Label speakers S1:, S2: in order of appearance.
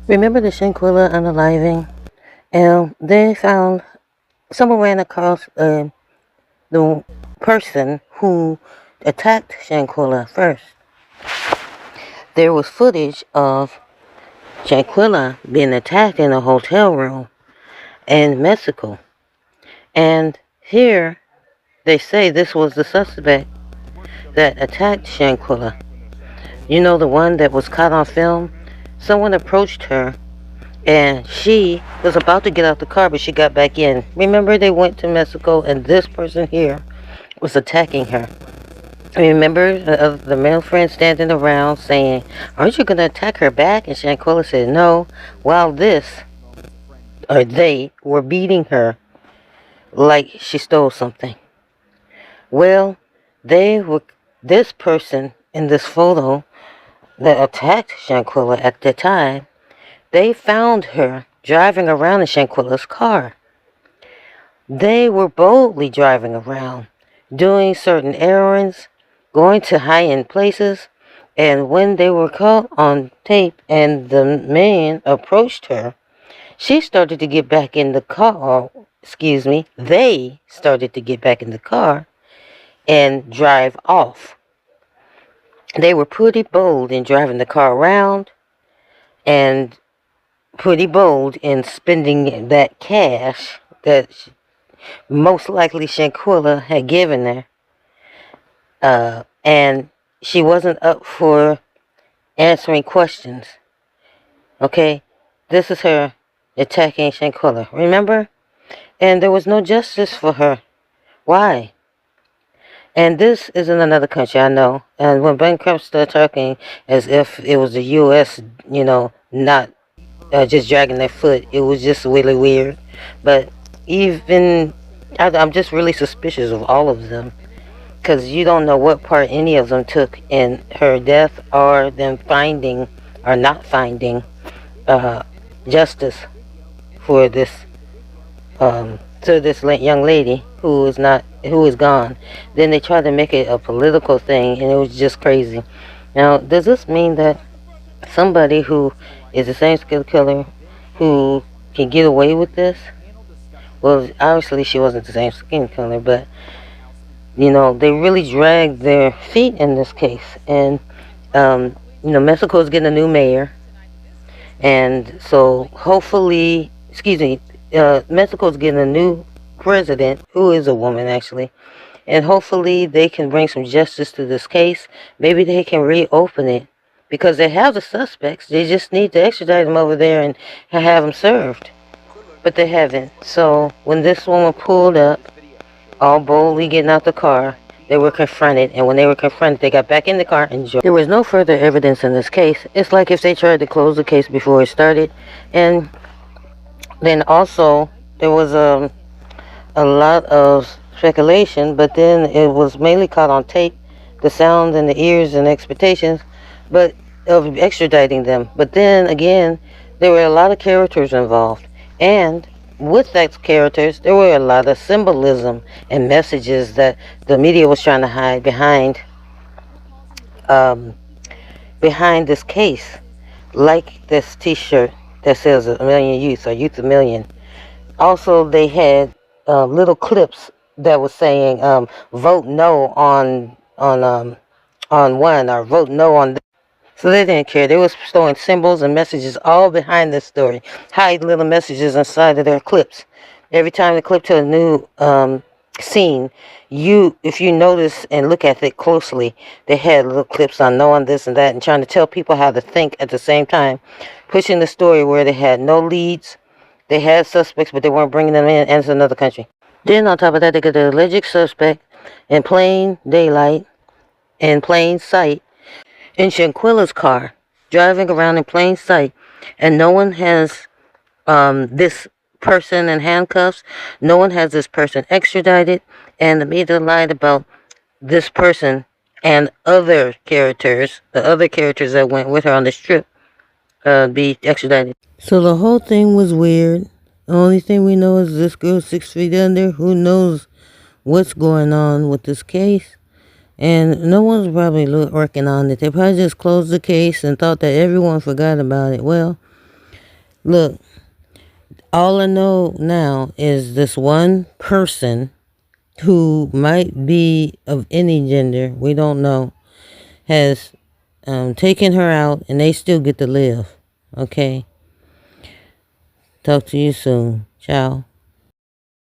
S1: Remember the Shanquella unaliving? And they found someone ran across the person who attacked Shanquella first. There was footage of Shanquella being attacked in a hotel room in Mexico. And here they say this was the suspect that attacked Shanquella. You know, the one that was caught on film? Someone approached her and she was about to get out the car, but she got back in. Remember, they went to Mexico and this person here was attacking her. Remember the male friend standing around saying, "Aren't you going to attack her back?" And Shanquella said, "No," while they were beating her like she stole something. Well, this person in this photo that attacked Shanquella at the time, they found her driving around in Shanquella's car. They were boldly driving around, doing certain errands, going to high-end places, and when they were caught on tape and the man approached her, she started to get back in the car, they started to get back in the car and drive off. They were pretty bold in driving the car around and pretty bold in spending that cash that most likely Shanquella had given her. And she wasn't up for answering questions. Okay? This is her attacking Shanquella. Remember? And there was no justice for her. Why? And this is in another country, I know. And when Ben Crump started talking as if it was the U.S., not just dragging their foot, it was just really weird. But I'm just really suspicious of all of them. Because you don't know what part any of them took in her death or them finding or not finding justice for this to this young lady who is gone. Then they tried to make it a political thing, and it was just crazy. Now, does this mean that somebody who is the same skill killer who can get away with this? Well, obviously she wasn't the same skin killer, but they really dragged their feet in this case. And Mexico's getting a new mayor, and so hopefully, Mexico's getting a new president, who is a woman actually, and hopefully they can bring some justice to this case. Maybe they can reopen it, because they have the suspects. They just need to extradite them over there and have them served, but they haven't. So when this woman pulled up, all boldly getting out the car, they were confronted, and when they were confronted, they got back in the car and drove. There was no further evidence in this case. It's like if they tried to close the case before it started. And then also there was a lot of speculation, but then it was mainly caught on tape, the sounds and the ears and expectations, but of extraditing them. But then again, there were a lot of characters involved, and with those characters, there were a lot of symbolism and messages that the media was trying to hide behind this case, like this T-shirt that says "A Million Youth" or "Youth a Million." Also, they had little clips that was saying "Vote No on one" or "Vote No on." So they didn't care. They was throwing symbols and messages all behind this story. Hide little messages inside of their clips. Every time they clip to a new scene, if you notice and look at it closely, they had little clips on knowing this and that and trying to tell people how to think at the same time. Pushing the story where they had no leads. They had suspects, but they weren't bringing them in, and it's another country. Then on top of that, they got the alleged suspect in plain daylight, in plain sight, in Shanquella's car, driving around in plain sight, and no one has this person in handcuffs. No one has this person extradited, and the media lied about this person and the other characters that went with her on this trip, be extradited. So the whole thing was weird. The only thing we know is this girl's 6 feet under. Who knows what's going on with this case? And no one's probably working on it. They probably just closed the case and thought that everyone forgot about it. Well, Look, all I know now is this one person who might be of any gender, we don't know, has taken her out and they still get to live. Okay? Talk to you soon. Ciao.